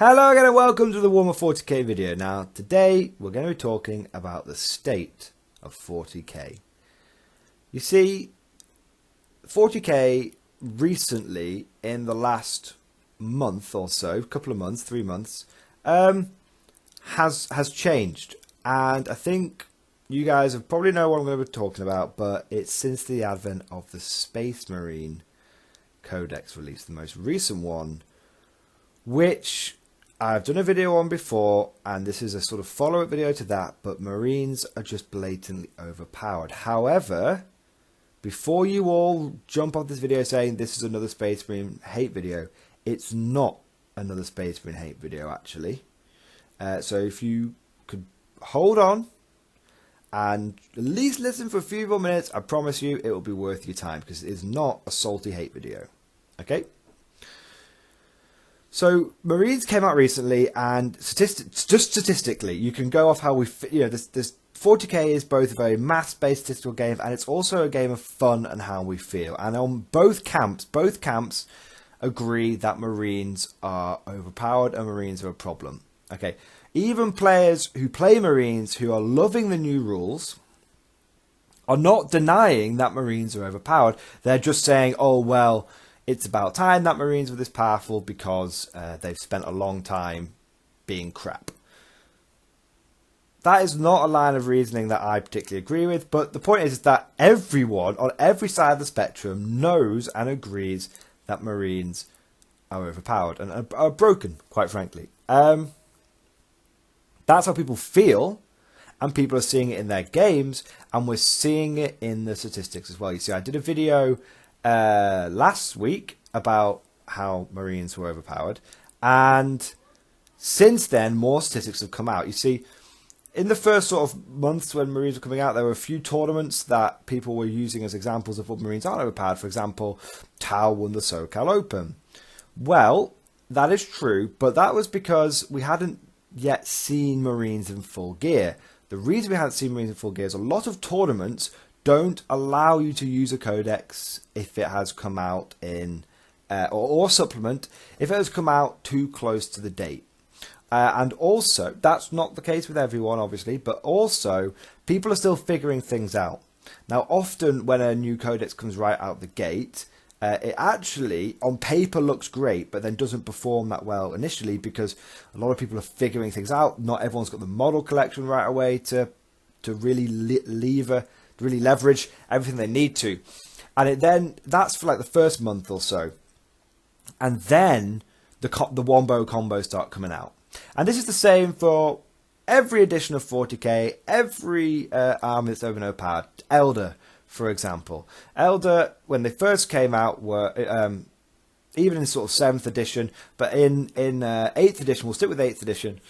Hello again and welcome to the Warhammer 40k video. Now today we're going to be talking about the state of 40k. You see, 40k recently, in the last month or so, couple of months, 3 months, has changed. And I think you guys have probably know what I'm going to be talking about, but it's since the advent of the Space Marine Codex release, the most recent one, which I've done a video on before, and this is a sort of follow-up video to that, but Marines are just blatantly overpowered. However, before you all jump off this video saying this is another Space Marine hate video, it's not another Space Marine hate video, actually. So if you could hold on and at least listen for a few more minutes, I promise you it will be worth your time, because it is not a salty hate video. Okay? So Marines came out recently, and statistically, you can go off how we, this 40k is both a very maths-based statistical game, and it's also a game of fun and how we feel. And on both camps agree that Marines are overpowered and Marines are a problem. Okay, even players who play Marines who are loving the new rules are not denying that Marines are overpowered. They're just saying, oh well, it's about time that Marines were this powerful because they've spent a long time being crap. That is not a line of reasoning that I particularly agree with, but the point is that everyone on every side of the spectrum knows and agrees that Marines are overpowered and are broken, quite frankly. That's how people feel, and people are seeing it in their games, and we're seeing it in the statistics as well. You see, I did a video last week about how Marines were overpowered, and since then more statistics have come out. You see, in the first sort of months when Marines were coming out, there were a few tournaments that people were using as examples of what Marines aren't overpowered. For example, Tau won the SoCal Open. Well, that is true, but that was because we hadn't yet seen Marines in full gear. The reason we hadn't seen Marines in full gear is a lot of tournaments don't allow you to use a codex if it has come out in, or supplement, if it has come out too close to the date. And also, that's not the case with everyone, obviously, but also, people are still figuring things out. Now, often when a new codex comes right out the gate, it actually, on paper, looks great, but then doesn't perform that well initially, because a lot of people are figuring things out. Not everyone's got the model collection right away to really leverage everything they need to. And that's for like the first month or so. And then the wombo combos start coming out. And this is the same for every edition of 40k, every army that's over no power. Elder, for example. Elder, when they first came out, were even in sort of 7th edition, but in 8th edition, we'll stick with 8th edition,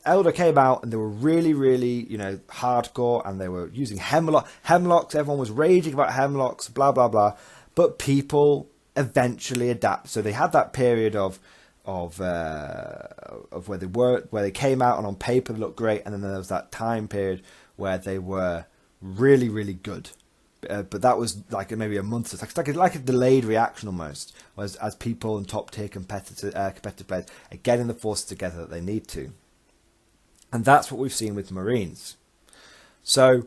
Elder came out and they were really, hardcore, and they were using hemlocks. Everyone was raging about hemlocks, blah, blah, blah. But people eventually adapt. So they had that period of where they came out and on paper they looked great, and then there was that time period where they were really, really good. But that was like maybe a month. It's like a delayed reaction almost, as people and top tier competitive players are getting the forces together that they need to. And that's what we've seen with Marines. So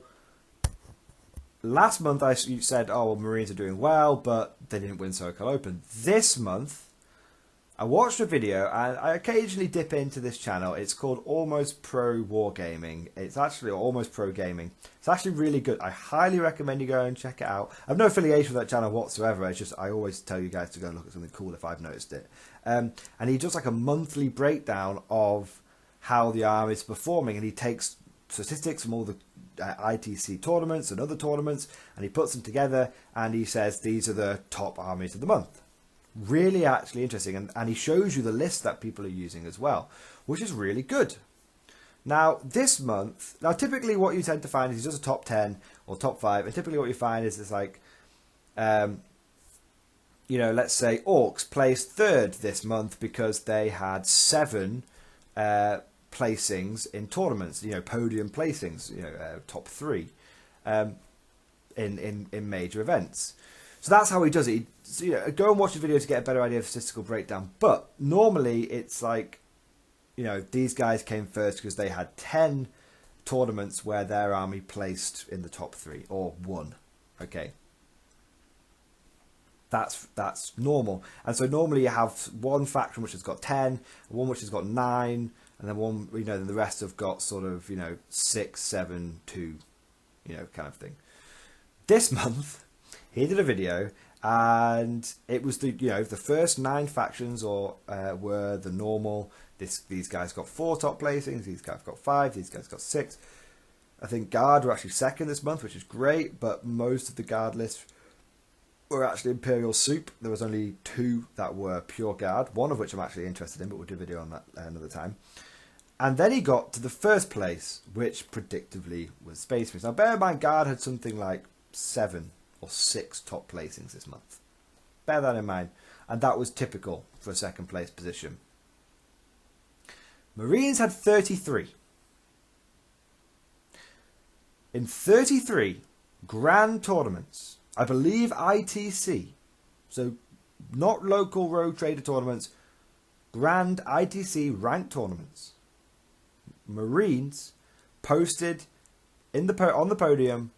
last month I said, oh, well, Marines are doing well, but they didn't win SoCal Open. This month I watched a video, and I occasionally dip into this channel. It's called Almost Pro Wargaming. It's actually Almost Pro Gaming. It's actually really good. I highly recommend you go and check it out. I have no affiliation with that channel whatsoever. It's just I always tell you guys to go look at something cool if I've noticed it. And he does like a monthly breakdown of how the army is performing, and he takes statistics from all the ITC tournaments and other tournaments, and he puts them together, and he says these are the top armies of the month. Really actually interesting, and he shows you the list that people are using as well, which is really good. Now this month, typically what you tend to find is just a top 10 or top 5, and typically what you find is it's like let's say Orcs placed 3rd this month because they had 7 placings in tournaments, podium placings, top 3 in major events. So that's how he does it. so, you know, go and watch the video to get a better idea of statistical breakdown. But normally it's like, you know, these guys came first because they had 10 tournaments where their army placed in the top 3 or won. Okay. That's normal. And so normally you have one faction which has got 10, one which has got 9, and then one, you know, then the rest have got sort of, you know, 6, 7, 2, you know, kind of thing. This month, he did a video, and it was the, you know, the first 9 factions were the normal. These guys got 4 top placings, these guys got 5, these guys got 6. I think Guard were actually second this month, which is great, but most of the Guard lists were actually Imperial soup. There was only 2 that were pure Guard, one of which I'm actually interested in, but we'll do a video on that another time. And then he got to the first place, which predictably was Space Marines. Now bear in mind, Guard had something like 7 or 6 top placings this month. Bear that in mind. And that was typical for a second place position. Marines had 33. In 33 grand tournaments, I believe ITC, so not local road trader tournaments, grand ITC ranked tournaments, Marines posted on the podium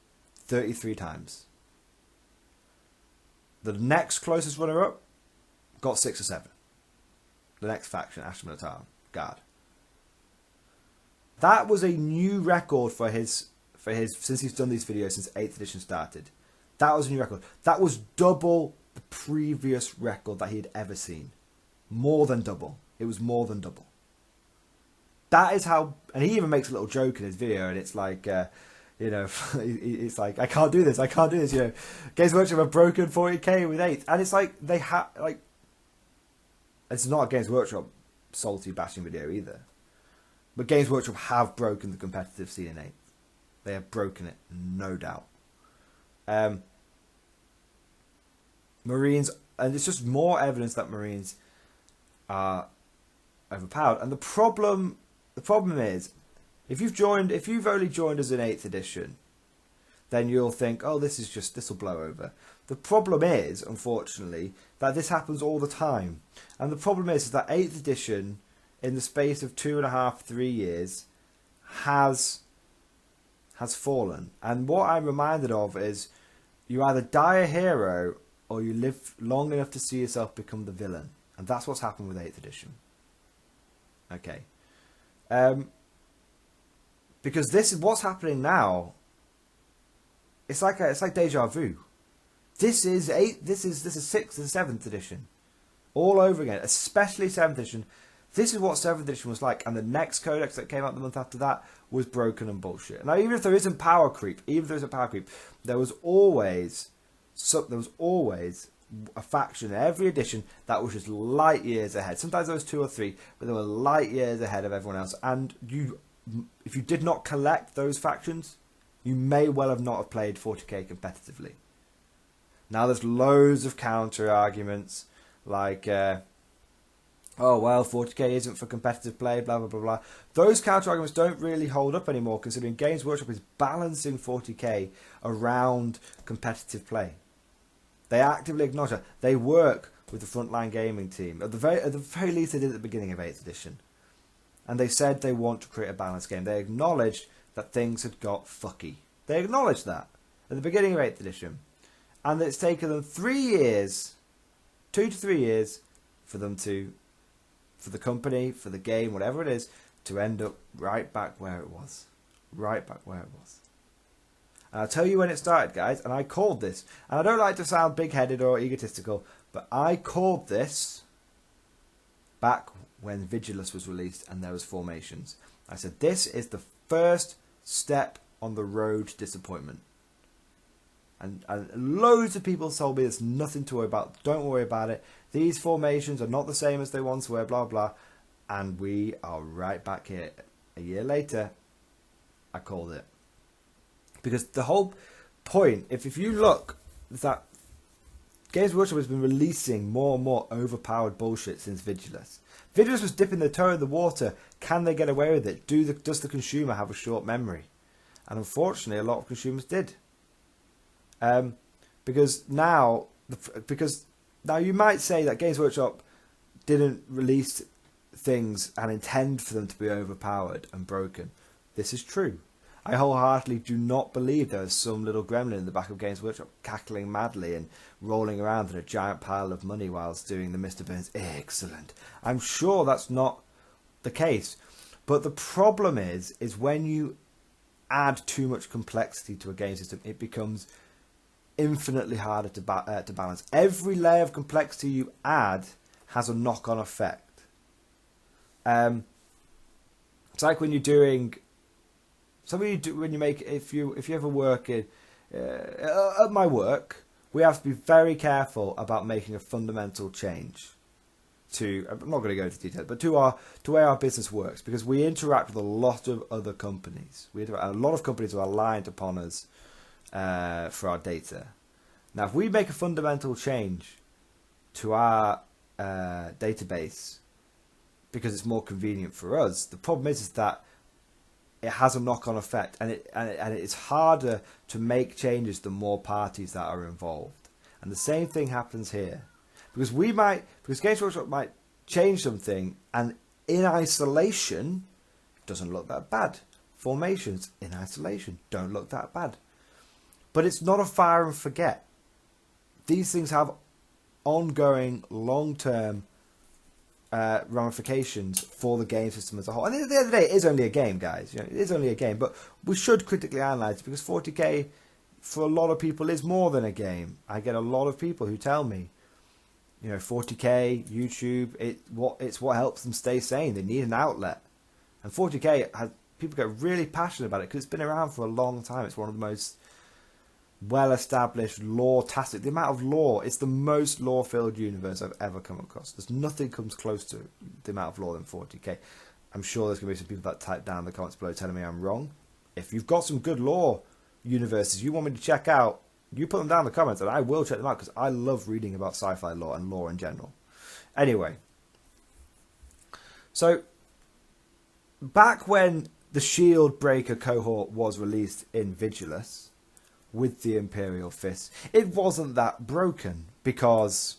33 times. The next closest runner-up got 6 or 7. The next faction, Ashman-Atar, Guard. That was a new record for his since he's done these videos since 8th edition started. That was a new record. That was double the previous record that he had ever seen. More than double. It was more than double. That is how, and he even makes a little joke in his video, and it's like, you know, it's like, I can't do this, you know. Games Workshop have broken 40k with 8th, and it's like, they have, like, it's not a Games Workshop salty bashing video either. But Games Workshop have broken the competitive scene in 8th. They have broken it, no doubt. Marines, and it's just more evidence that Marines are overpowered. And the problem is, if you've only joined as an 8th edition, then you'll think, oh, this will blow over. The problem is, unfortunately, that this happens all the time. And the problem is that 8th edition, in the space of 2.5, 3 years, has fallen. And what I'm reminded of is, you either die a hero or you live long enough to see yourself become the villain. And that's what's happened with 8th edition. Okay. Because this is what's happening now. It's like deja vu. This is 6th, this is 7th edition. All over again, especially 7th edition. This is what 7th edition was like, and the next codex that came out the month after that was broken and bullshit. Now, even if there isn't power creep, there was always a faction in every edition that was just light years ahead. Sometimes there was 2 or 3, but they were light years ahead of everyone else. And if you did not collect those factions, you may well have not have played 40k competitively. Now there's loads of counter arguments like, oh well, 40k isn't for competitive play, blah blah blah blah. Those counter arguments don't really hold up anymore, considering Games Workshop is balancing 40k around competitive play. They actively acknowledge that. They work with the frontline gaming team. At the very least, they did at the beginning of 8th edition. And they said they want to create a balanced game. They acknowledged that things had got fucky. They acknowledged that at the beginning of 8th edition. And it's taken them 3 years, 2 to 3 years, for the company, for the game, whatever it is, to end up right back where it was. Right back where it was. And I'll tell you when it started, guys, and I called this. And I don't like to sound big-headed or egotistical, but I called this back when Vigilus was released and there was formations. I said, this is the first step on the road to disappointment. And loads of people told me there's nothing to worry about. Don't worry about it. These formations are not the same as they once were, blah, blah. And we are right back here. A year later, I called it. Because the whole point, if you look, that Games Workshop has been releasing more and more overpowered bullshit since Vigilus. Vigilus was dipping their toe in the water. Can they get away with it? Does the consumer have a short memory? And unfortunately, a lot of consumers did. Because now, because Now, you might say that Games Workshop didn't release things and intend for them to be overpowered and broken. This is true. I wholeheartedly do not believe there is some little gremlin in the back of Games Workshop cackling madly and rolling around in a giant pile of money whilst doing the Mr. Burns excellent. I'm sure that's not the case. But the problem is when you add too much complexity to a game system, it becomes infinitely harder to balance. Every layer of complexity you add has a knock-on effect. It's like when you're doing, so when you make, if you ever work in, at my work, we have to be very careful about making a fundamental change to, I'm not going to go into detail, but to the way our business works, because we interact with a lot of other companies. A lot of companies are reliant upon us for our data. Now, if we make a fundamental change to our database because it's more convenient for us, the problem is that it has a knock-on effect, and it's harder to make changes the more parties that are involved. And the same thing happens here, because Games Workshop might change something, and in isolation, it doesn't look that bad. Formations in isolation don't look that bad, but it's not a fire and forget. These things have ongoing, long-term ramifications for the game system as a whole. And at the end of the day, it is only a game, guys. You know, it is only a game, but we should critically analyze it, because 40k for a lot of people is more than a game. I get a lot of people who tell me, you know, 40k, YouTube, it's what helps them stay sane. They need an outlet, and 40k people get really passionate about it because it's been around for a long time. It's one of the most well-established, lore-tastic. The amount of lore, it's the most lore-filled universe I've ever come across. There's nothing comes close to the amount of lore than 40k. I'm sure there's going to be some people that type down in the comments below telling me I'm wrong. If you've got some good lore universes you want me to check out, you put them down in the comments and I will check them out, because I love reading about sci-fi lore and lore in general. Anyway, so back when the Shield Breaker cohort was released in Vigilus, with the Imperial Fist, it wasn't that broken because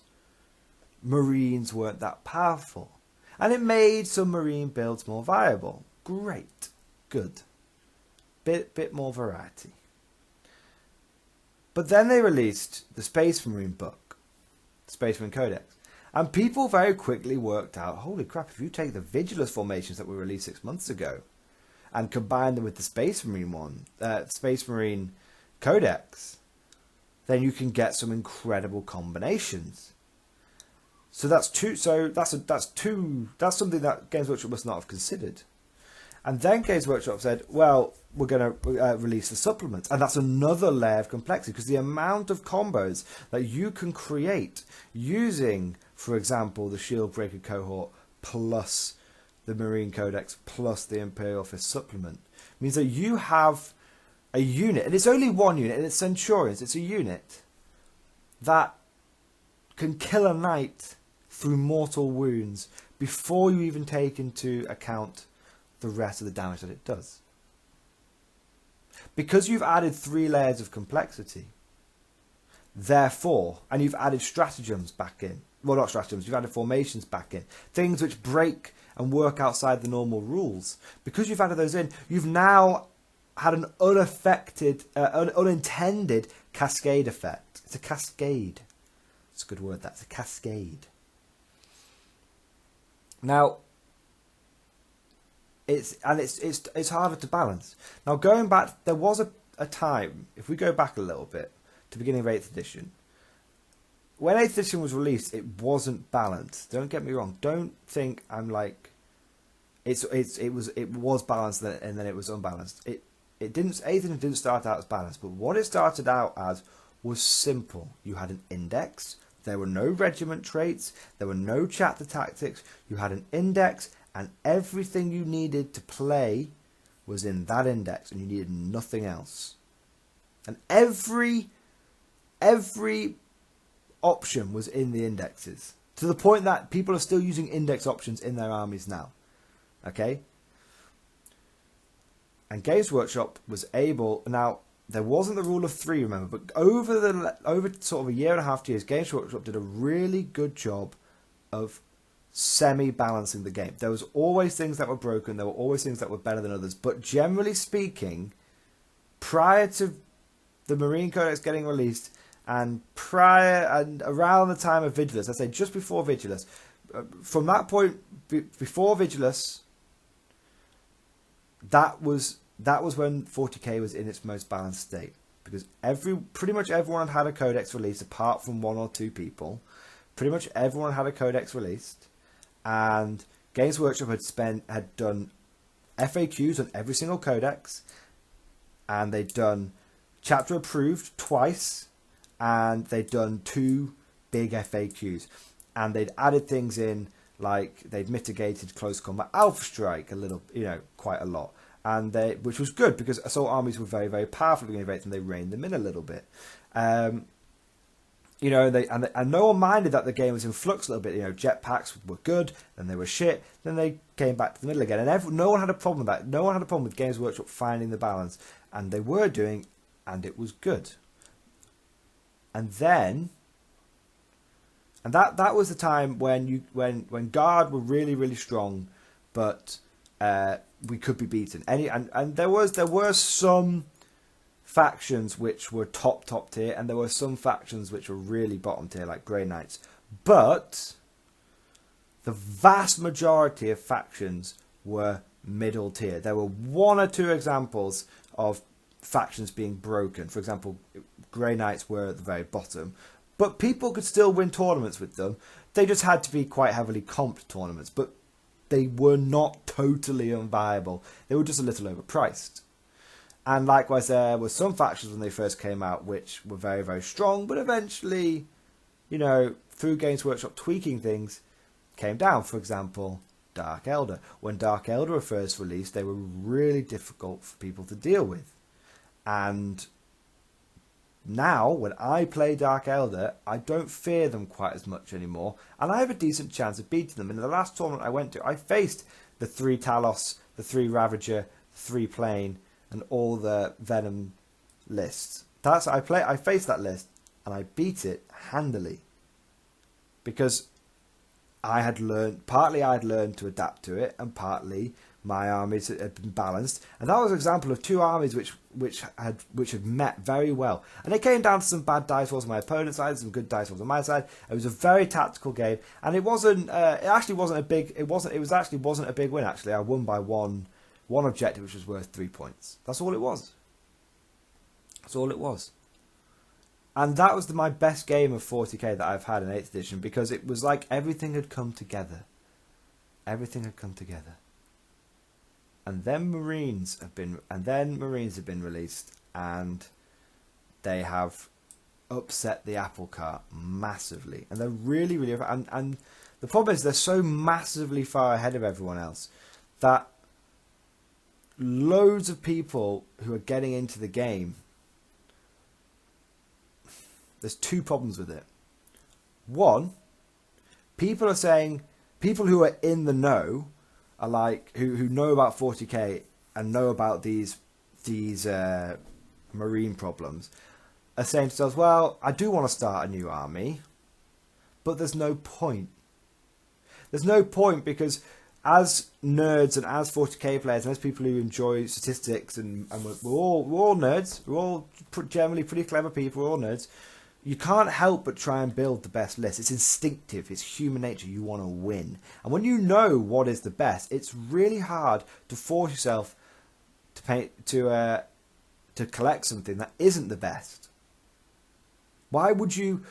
Marines weren't that powerful, and it made some Marine builds more viable. Great, good, bit more variety. But then they released the Space Marine book, Space Marine Codex, and people very quickly worked out, holy crap, if you take the Vigilus formations that were released 6 months ago and combine them with the Space Marine Space Marine Codex, then you can get some incredible combinations. So that's something that Games Workshop must not have considered. And then Games Workshop said, well, we're going to release the supplements, and that's another layer of complexity, because the amount of combos that you can create using, for example, the Shield Breaker cohort plus the Marine Codex plus the Imperial Fist supplement means that you have a unit, and it's only one unit, and it's Centurions. It's a unit that can kill a knight through mortal wounds before you even take into account the rest of the damage that it does. Because you've added 3 layers of complexity, therefore, and you've added stratagems back in. Well, not stratagems, you've added formations back in. Things which break and work outside the normal rules. Because you've added those in, you've now had an unintended cascade effect. It's a cascade. It's a good word, that's a cascade. Now, it's harder to balance. Now, going back, there was a time, if we go back a little bit, to the beginning of 8th edition, when 8th edition was released, it wasn't balanced. Don't get me wrong. Don't think I'm like, it was balanced and then it was unbalanced. 8th edition didn't start out as balanced, but what it started out as was simple. You had an index. There were no regiment traits. There were no chapter tactics. You had an index, and everything you needed to play was in that index, and you needed nothing else. And every option was in the indexes, to the point that people are still using index options in their armies now. Okay? And Games Workshop was able... Now, there wasn't the rule of 3, remember, but over sort of a year and a half, 2 years, Games Workshop did a really good job of semi-balancing the game. There was always things that were broken, there were always things that were better than others, but generally speaking, prior to the Marine Codex getting released, and around the time of Vigilus, I'd say just before Vigilus, from that point, before Vigilus, that was when 40k was in its most balanced state, because pretty much everyone had a codex released apart from 1 or 2 people. Pretty much everyone had a codex released, and Games Workshop had done FAQs on every single codex, and they'd done chapter approved twice, and they'd done 2 big FAQs, and they'd added things in, like they'd mitigated close combat alpha strike a little, quite a lot, and which was good because assault armies were very, very powerful in and they reined them in a little bit. And no one minded that the game was in flux a little bit. Jetpacks were good, then they were shit, then they came back to the middle again, and no one had a problem with that. No one had a problem with Games Workshop finding the balance, and they were doing, and it was good. And then, that was the time when Guard were really, really strong, but we could be beaten. And there were some factions which were top tier, and there were some factions which were really bottom tier, like Grey Knights. But the vast majority of factions were middle tier. There were 1 or 2 examples of factions being broken. For example, Grey Knights were at the very bottom, but people could still win tournaments with them. They just had to be quite heavily comped tournaments, but they were not totally unviable. They were just a little overpriced. And likewise, there were some factions when they first came out which were very, very strong, but eventually, through Games Workshop tweaking things, came down. For example, Dark Elder. When Dark Elder were first released, they were really difficult for people to deal with. And now, when I play Dark Elder, I don't fear them quite as much anymore, and I have a decent chance of beating them. In the last tournament I went to, I faced the 3 Talos, the 3 Ravager, 3 Plane, and all the Venom lists. I faced that list, and I beat it handily, because partly I'd learned to adapt to it, and partly my armies had been balanced. And that was an example of 2 armies which had met very well. And it came down to some bad dice rolls on my opponent's side, some good dice rolls on my side. It was a very tactical game, and it wasn't a big win. Actually, I won by one objective, which was worth 3 points. That's all it was. And that was my best game of 40k that I've had in 8th edition, because it was like everything had come together. And then Marines have been released, and they have upset the apple cart massively. And they're really, really, and the problem is they're so massively far ahead of everyone else that loads of people who are getting into the game, there's 2 problems with it. One, people who are in the know are like, who know about 40k and know about these marine problems, are saying to themselves, well, I do want to start a new army, but there's no point. There's no point, because as nerds and as 40k players and as people who enjoy statistics, and we're all nerds, we're all generally pretty clever people, we're all nerds, you can't help but try and build the best list. It's instinctive. It's human nature. You want to win. And when you know what is the best, it's really hard to force yourself to collect something that isn't the best. Why would you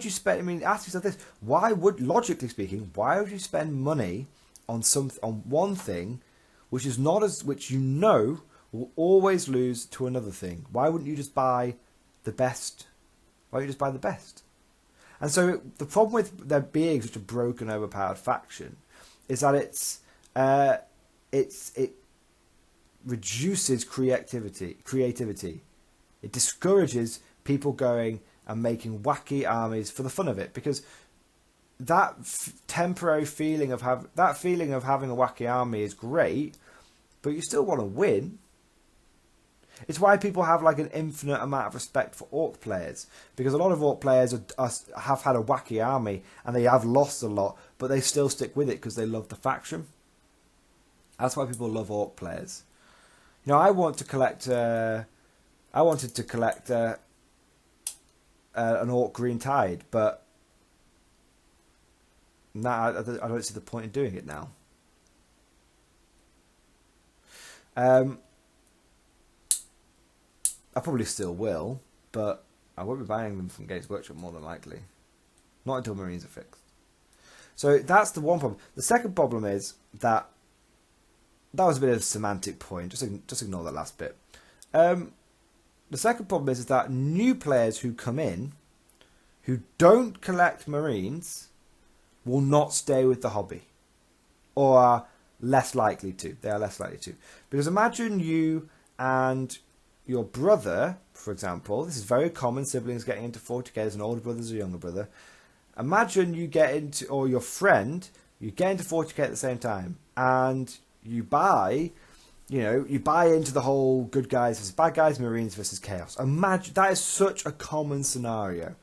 spend, ask yourself this, logically speaking, why would you spend money on one thing which will always lose to another thing? Why wouldn't you just buy the best? Why don't you just buy the best? And so the problem with there being such a broken, overpowered faction is that it reduces creativity. It discourages people going and making wacky armies for the fun of it, because that temporary feeling of having a wacky army is great, but you still want to win. It's why people have like an infinite amount of respect for Orc players, because a lot of Orc players have had a wacky army and they have lost a lot, but they still stick with it because they love the faction. That's why people love Orc players. You know, I wanted to collect an Orc Green Tide, but I don't see the point in doing it now. I probably still will, but I won't be buying them from Games Workshop more than likely. Not until Marines are fixed. So that's the one problem. The second problem is that was a bit of a semantic point. Just ignore that last bit. The second problem is that new players who come in, who don't collect Marines, will not stay with the hobby. Or are less likely to. They are less likely to. Because imagine you and your brother, for example, this is very common, siblings getting into 40k, there's an older brother, there's a younger brother. Imagine you get into, or your friend, you get into 40k at the same time, and you buy into the whole good guys versus bad guys, Marines versus Chaos. Imagine, that is such a common scenario.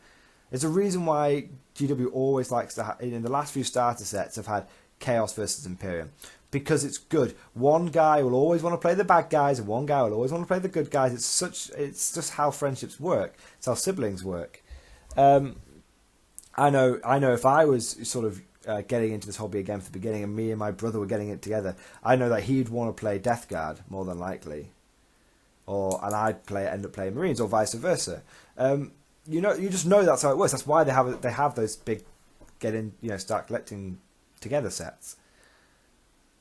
There's a reason why GW always likes to, in the last few starter sets, have had Chaos versus Imperium. Because it's good. One guy will always want to play the bad guys, and one guy will always want to play the good guys. It's just how friendships work. It's how siblings work. I know. If I was sort of getting into this hobby again from the beginning, and me and my brother were getting it together, I know that he'd want to play Death Guard more than likely, and I'd end up playing Marines, or vice versa. You just know that's how it works. That's why they have those big start collecting together sets.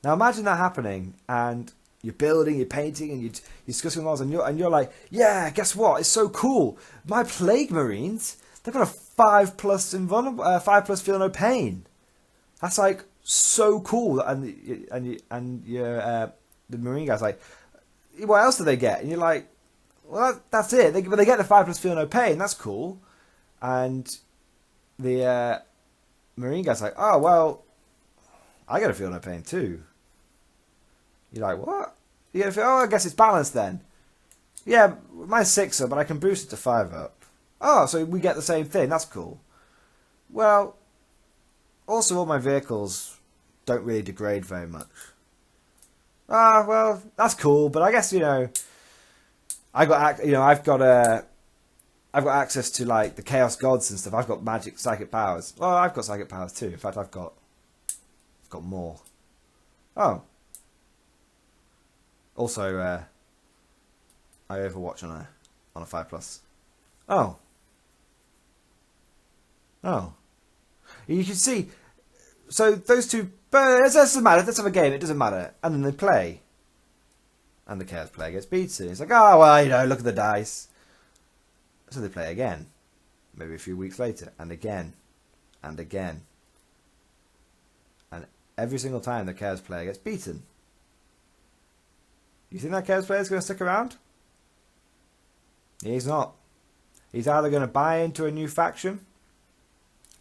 Now imagine that happening, and you're building, you're painting, and you're discussing models, and you're like, yeah, guess what? It's so cool. My Plague Marines, they've got a 5+ invulnerable, 5+ feel no pain. That's like so cool. And the Marine guy's like, what else do they get? And you're like, well, that's it. They get the 5+ feel no pain. That's cool. And the Marine guy's like, oh well, I get a feel no pain too. You're like, what? You get a feel? Oh, I guess it's balanced then. Yeah, mine's 6-er, but I can boost it to 5-up. Oh, so we get the same thing. That's cool. Well, also all my vehicles don't really degrade very much. Ah, well, that's cool, but I guess I've got access to like the Chaos Gods and stuff. I've got magic, psychic powers. Well, I've got psychic powers too. In fact, I've got more. Oh. Also, I Overwatch on a 5+. Oh. Oh. You can see. So those two. But it doesn't matter. Let's have a game. It doesn't matter. And then they play. And the Chaos player gets beaten. It's like, oh well, look at the dice. So they play again. Maybe a few weeks later, and again, and again. And every single time the Chaos player gets beaten. You think that Chaos player is going to stick around? He's not. He's either going to buy into a new faction,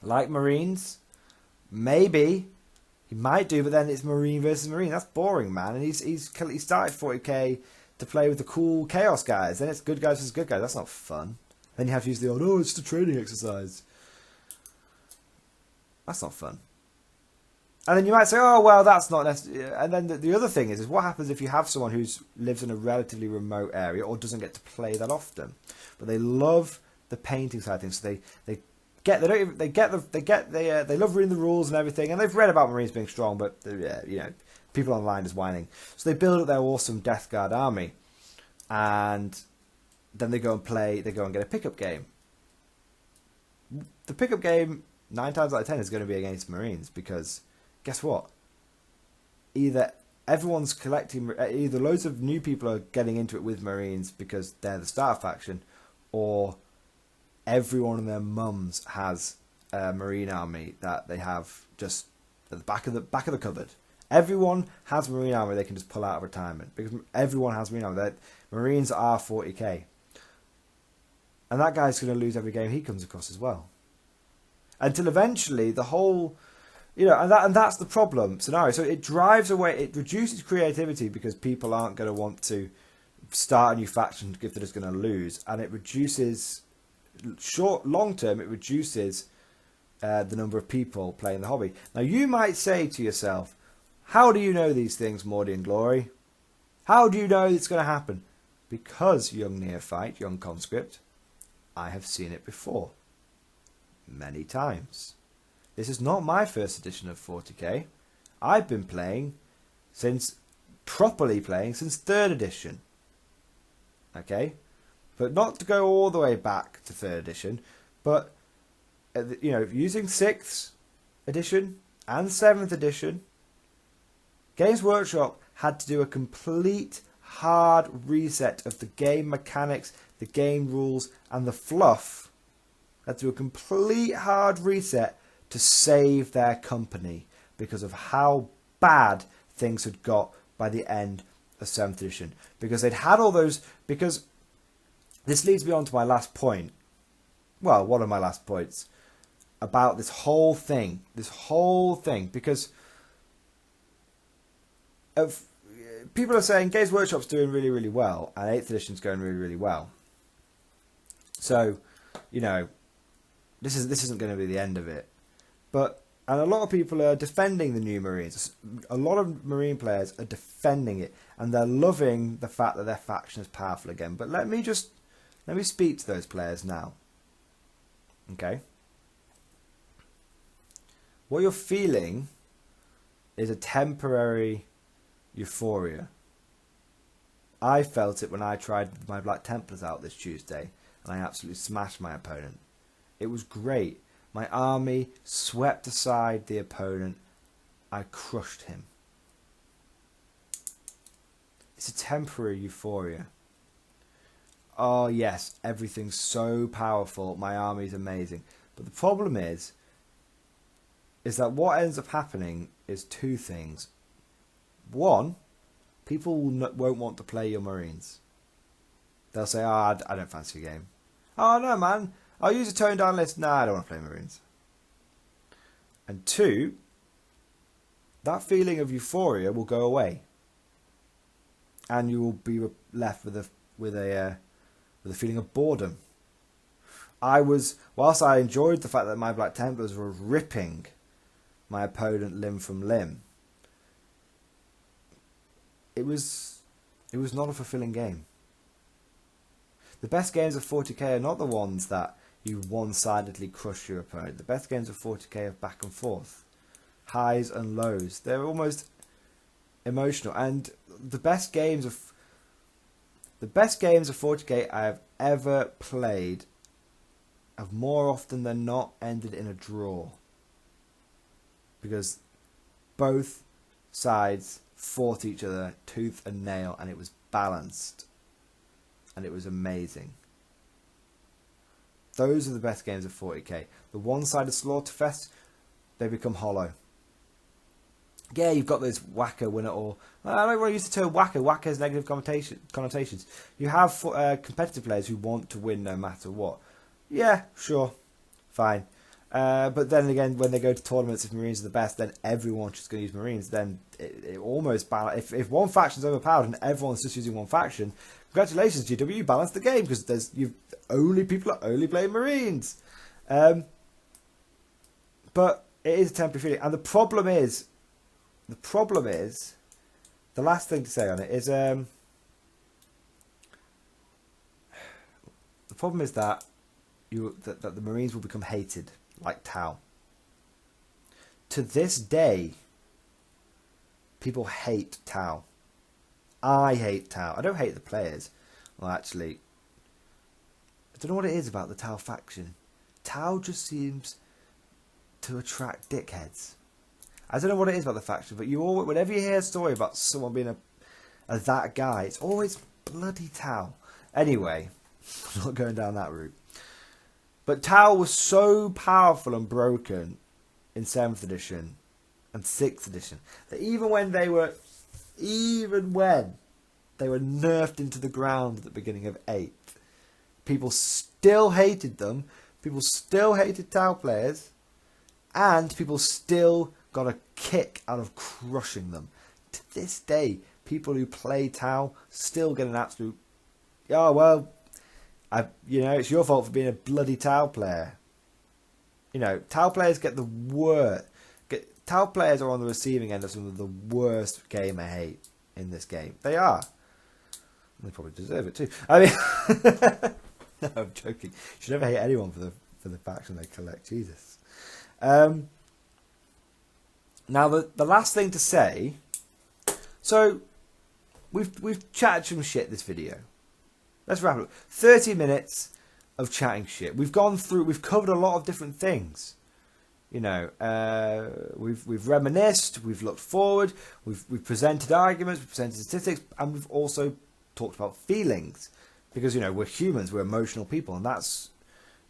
like Marines. Maybe he might do, but then it's Marine versus Marine. That's boring, man. And he started 40k to play with the cool Chaos guys. Then it's good guys versus good guys. That's not fun. Then you have to use the old, oh, it's just a training exercise. That's not fun. And then you might say, oh, well, that's not necessary. And then the other thing is what happens if you have someone who lives in a relatively remote area or doesn't get to play that often, but they love the painting side of things. So they love reading the rules and everything, and they've read about Marines being strong, but people online is whining. So they build up their awesome Death Guard army, and then they go and play. They go and get a pickup game. The pickup game 9 times out of 10 is going to be against Marines because guess what? Either everyone's collecting, either loads of new people are getting into it with Marines because they're the starter faction, or everyone and their mums has a Marine army that they have just at the back of the cupboard. Everyone has Marine army they can just pull out of retirement because everyone has Marine army. Marines are 40k, and that guy's going to lose every game he comes across as well. Until eventually the whole, and that's the problem scenario. So it drives away, it reduces creativity because people aren't going to want to start a new faction if they're just going to lose, and it reduces long term. It reduces the number of people playing the hobby. Now you might say to yourself, "How do you know these things, Mordian Glory? How do you know it's going to happen?" Because, young neophyte, young conscript, I have seen it before, many times. This is not my first edition of 40k. I've been playing properly playing since 3rd edition. Okay, but not to go all the way back to 3rd edition, but using 6th edition and 7th edition, Games Workshop had to do a complete hard reset of the game mechanics, the game rules, and the fluff. Had to do a complete hard reset to save their company because of how bad things had got by the end of 7th edition. Because they'd had all those... Because this leads me on to my last point. Well, one of my last points. About this whole thing. Because people are saying Games Workshop's doing really, really well. And 8th edition's going really, really well. So, this isn't going to be the end of it. And a lot of people are defending the new Marines. A lot of Marine players are defending it, and they're loving the fact that their faction is powerful again. But let me speak to those players now. Okay? What you're feeling is a temporary euphoria. I felt it when I tried my Black Templars out this Tuesday, and I absolutely smashed my opponent. It was great. My army swept aside the opponent. I crushed him. It's a temporary euphoria. Oh yes, everything's so powerful. My army's amazing. But the problem is that what ends up happening is 2 things. 1, people won't want to play your Marines. They'll say, "Oh, I don't fancy your game." "Oh no, man. I'll use a toned down list." "Nah, I don't want to play Marines." And 2, that feeling of euphoria will go away, and you will be left with a feeling of boredom. Whilst I enjoyed the fact that my Black Templars were ripping my opponent limb from limb, it was not a fulfilling game. The best games of 40k are not the ones that you one-sidedly crush your opponent. The best games of 40k are back and forth, highs and lows. They're almost emotional, and the best games of 40k I have ever played have more often than not ended in a draw, because both sides fought each other tooth and nail, and it was balanced, and it was amazing. Those are the best games of 40k. The one-sided Slaughterfest, they become hollow. Yeah, you've got those whacker winner all. I don't want to use the term whacker. Whacker has negative connotations. You have competitive players who want to win no matter what. Yeah, sure, fine. But then again, when they go to tournaments, if Marines are the best, then everyone's just going to use Marines. Then it almost balance. If one faction's overpowered and everyone's just using one faction, congratulations, GW, you balanced the game, because people are only playing Marines. But it is a temporary feeling, and the problem is, the last thing to say on it is, the problem is that the Marines will become hated like Tau. To this day, people hate Tau. I hate Tau. I don't hate the players. Well, actually, I don't know what it is about the Tau faction. Tau just seems to attract dickheads. I don't know what it is about the faction, but whenever you hear a story about someone being a that guy, it's always bloody Tau. Anyway, I'm not going down that route. But Tau was so powerful and broken in 7th edition and 6th edition that even when they were nerfed into the ground at the beginning of 8th, people still hated them, people still hated Tau players, and people still got a kick out of crushing them. To this day, people who play Tau still get an absolute oh, well, it's your fault for being a bloody Tau player. Tau players get the worst. Tau players are on the receiving end of some of the worst gamer hate in this game. They are. They probably deserve it too. I mean, no, I'm joking. You should never hate anyone for the faction they collect. Jesus. Now the last thing to say. So we've chatted some shit this video. Let's wrap it up. 30 minutes of chatting shit. We've covered a lot of different things. We've reminisced, we've looked forward, we've presented arguments, we've presented statistics, and we've also talked about feelings. Because, we're humans, we're emotional people, and that's,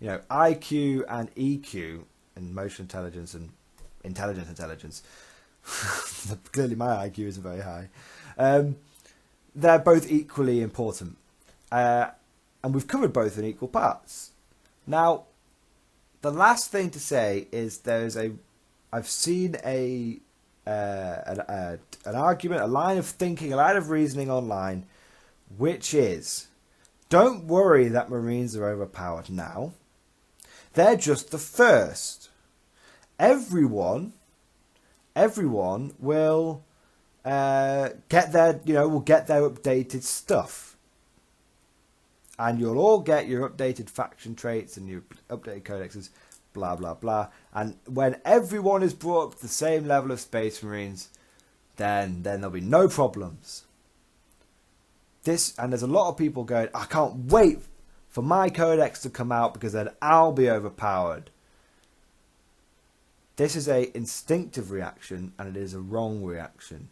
IQ and EQ, and emotional intelligence and intelligence. Clearly my IQ isn't very high. They're both equally important. And we've covered both in equal parts. Now, the last thing to say is I've seen an argument, a line of thinking, a line of reasoning online, which is, don't worry that Marines are overpowered now. They're just the first. Everyone will get their updated stuff. And you'll all get your updated faction traits and your updated codexes, blah, blah, blah. And when everyone is brought up to the same level of Space Marines, then there'll be no problems. And there's a lot of people going, I can't wait for my codex to come out because then I'll be overpowered. This is an instinctive reaction, and it is a wrong reaction.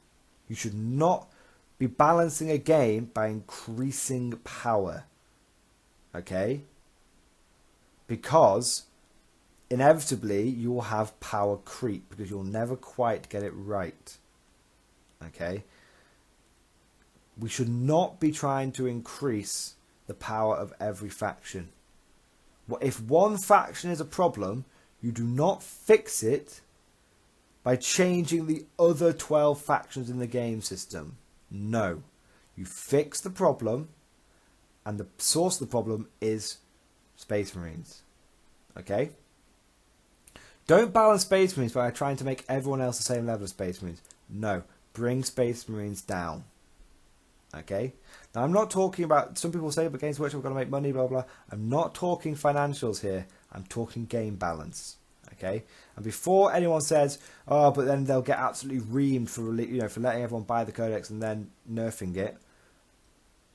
You should not be balancing a game by increasing power. Okay? Because inevitably you will have power creep because you'll never quite get it right. Okay? We should not be trying to increase the power of every faction. If one faction is a problem, you do not fix it by changing the other 12 factions in the game system. No. You fix the problem. And the source of the problem is Space Marines. Okay? Don't balance Space Marines by trying to make everyone else the same level of Space Marines. No. Bring Space Marines down. Okay? Now, I'm not talking about... Some people say, but Games Workshop, we've got to make money, blah, blah. I'm not talking financials here. I'm talking game balance. Okay? And before anyone says, oh, but then they'll get absolutely reamed for letting everyone buy the codex and then nerfing it.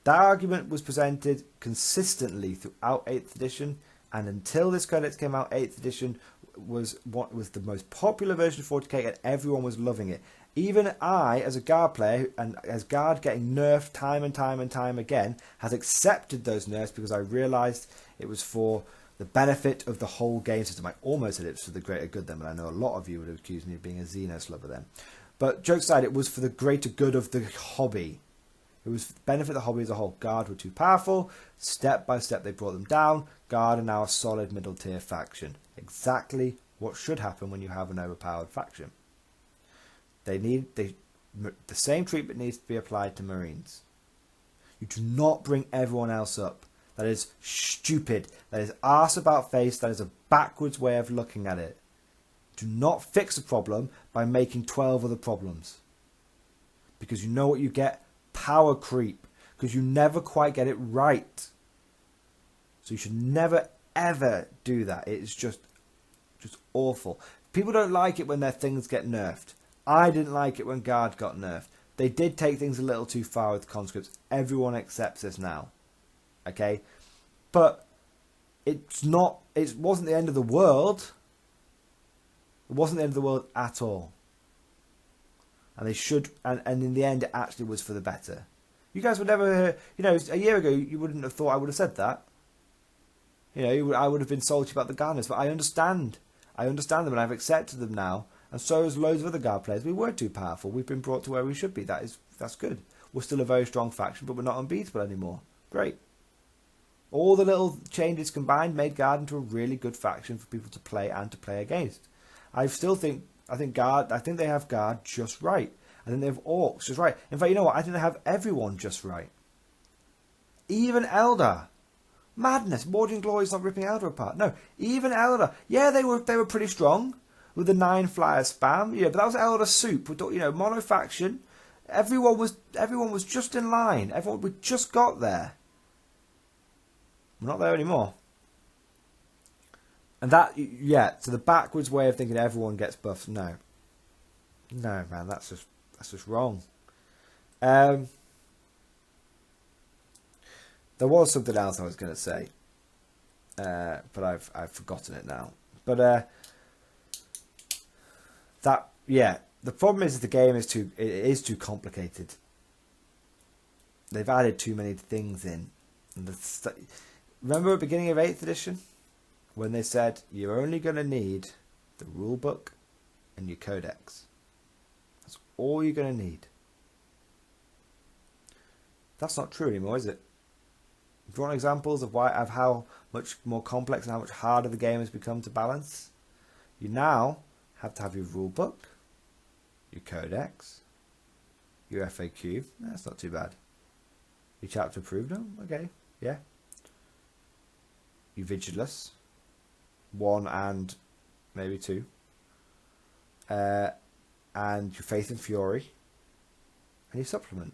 That argument was presented consistently throughout 8th edition, and until this codex came out, 8th edition was what was the most popular version of 40k, and everyone was loving it. Even I, as a Guard player, and as Guard getting nerfed time and time and time again, has accepted those nerfs because I realised it was for the benefit of the whole game system. I almost said it was for the greater good then, but I know a lot of you would have accused me of being a Xenos lover then. But jokes aside, it was for the greater good of the hobby. It was to benefit the hobby as a whole. Guard were too powerful. Step by step they brought them down. Guard are now a solid middle tier faction. Exactly what should happen when you have an overpowered faction. The same treatment needs to be applied to Marines. You do not bring everyone else up. That is stupid. That is arse about face. That is a backwards way of looking at it. Do not fix a problem by making 12 other problems. Because you know what you get? Power creep, because you never quite get it right. So you should never ever do that. It's just awful. People don't like it when their things get nerfed. I didn't like it when Guard got nerfed. They did take things a little too far with conscripts. Everyone accepts this now. Okay? But it wasn't the end of the world. It wasn't the end of the world at all. And they should, and in the end, it actually was for the better. You guys would never, a year ago, you wouldn't have thought I would have said that. I would have been salty about the Garners, but I understand. I understand them, and I've accepted them now. And so has loads of other Guard players. We were too powerful. We've been brought to where we should be. That's good. We're still a very strong faction, but we're not unbeatable anymore. Great. All the little changes combined made Guard into a really good faction for people to play and to play against. I think they have Guard just right. I think they have Orcs just right. In fact, you know what? I think they have everyone just right. Even Eldar. Madness. Mordian Glory's not ripping Eldar apart. No, even Eldar. Yeah, they were pretty strong with the 9 flyer spam. Yeah, but that was Eldar soup. You know, mono faction. Everyone was just in line. We just got there. We're not there anymore. And that, yeah, so the backwards way of thinking everyone gets buffs. No, man, that's just wrong. There was something else I was going to say, but I've forgotten it now. But the problem is the game is too complicated. They've added too many things in. Remember at the beginning of 8th edition when they said you're only going to need the rule book and your codex. That's all you're going to need. That's not true anymore, is it? Do you want examples of how much more complex and how much harder the game has become to balance? You now have to have your rule book, your codex, your FAQ. That's not too bad. Your chapter approved. Oh, okay, yeah. Your Vigilus, 1 and maybe 2, and your Faith and Fury, and your supplement.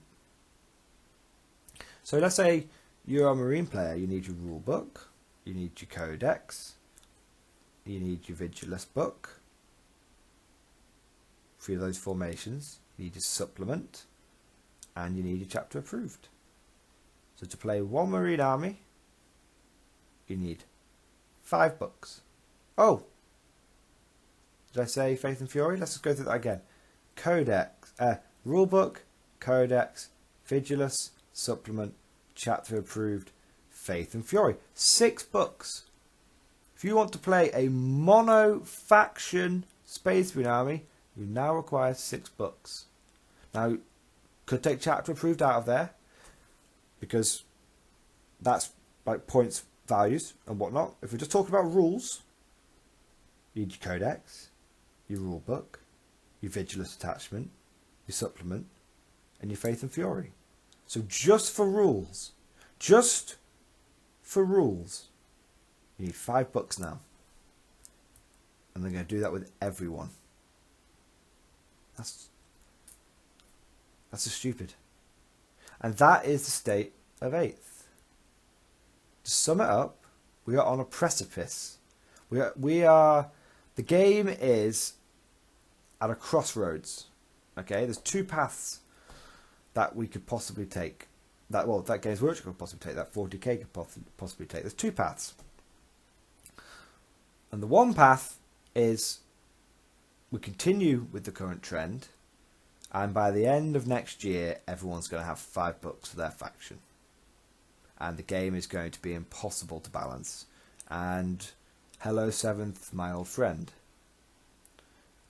So let's say you're a Marine player, you need your rule book, you need your codex, you need your Vigilus book for those formations, you need your supplement, and you need your chapter approved. So to play 1 Marine army, you need 5 books. Oh! Did I say Faith and Fury? Let's just go through that again. Codex, rulebook, codex, Vigilus, supplement, chapter approved, Faith and Fury. 6 books. If you want to play a mono faction Space Marine army, you now require 6 books. Now, could take chapter approved out of there because that's like points, values, and whatnot. If we're just talking about rules, you need your codex, your rule book, your Vigilus attachment, your supplement, and your Faith and Fury. So just for rules, you need 5 books now. And they're going to do that with everyone. That's just stupid. And that is the state of 8th. To sum it up, we are on a precipice. The game is at a crossroads. Okay, there's 2 paths that we could possibly take. That Games Workshop could possibly take. That 40k could possibly take. There's 2 paths. And the one path is we continue with the current trend, and by the end of next year, everyone's going to have 5 books for their faction. And the game is going to be impossible to balance. And hello, 7th, my old friend.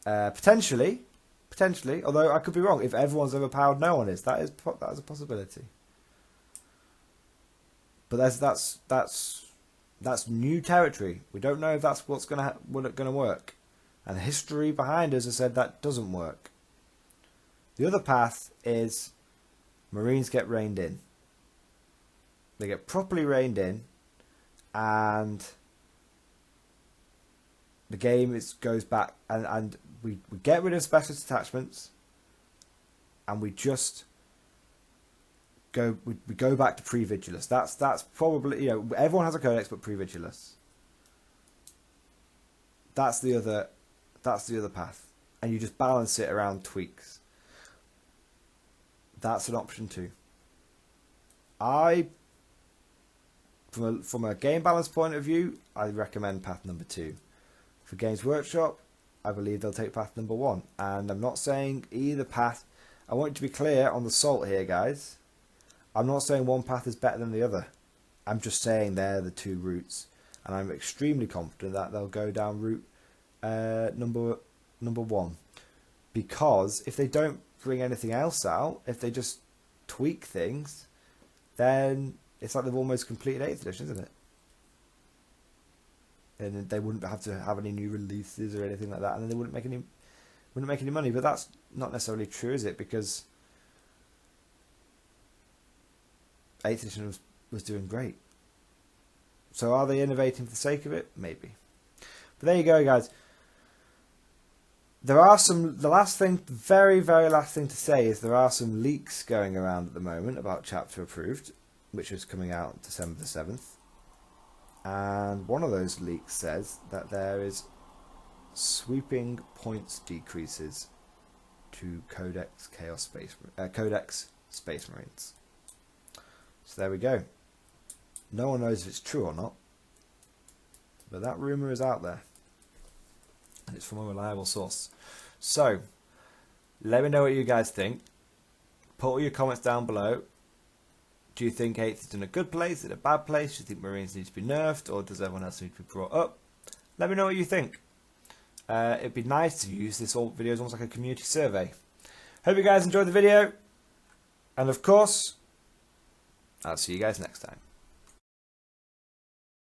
Potentially, although I could be wrong. If everyone's overpowered, no one is. That is a possibility. But that's new territory. We don't know if that's what's going to work. And the history behind us has said that doesn't work. The other path is Marines get reined in. They get properly reined in, and the game goes back, and we get rid of specialist attachments, and we just go back to pre-Vigilus. That's probably, everyone has a codex but pre-Vigilus. That's the other path, and you just balance it around tweaks. That's an option too. From a game balance point of view, I recommend path number 2. For Games Workshop, I believe they'll take path number 1. And I'm not saying either path. I want you to be clear on the salt here, guys. I'm not saying one path is better than the other. I'm just saying they're the 2 routes. And I'm extremely confident that they'll go down route number 1. Because if they don't bring anything else out, if they just tweak things, then it's like they've almost completed 8th edition, isn't it? And they wouldn't have to have any new releases or anything like that, and then they wouldn't make any money. But that's not necessarily true, is it? Because 8th edition was doing great. So are they innovating for the sake of it? Maybe. But there you go, guys. There are some, the last thing, very, very last thing to say is there are some leaks going around at the moment about Chapter Approved, which is coming out December the 7th. And one of those leaks says that there is sweeping points decreases to Codex Space Marines. So there we go. No one knows if it's true or not, but that rumour is out there. And it's from a reliable source. So, let me know what you guys think. Put all your comments down below. Do you think 8th is in a good place? Is it a bad place? Do you think Marines need to be nerfed? Or does everyone else need to be brought up? Let me know what you think. It'd be nice to use this video as almost like a community survey. Hope you guys enjoyed the video. And of course, I'll see you guys next time.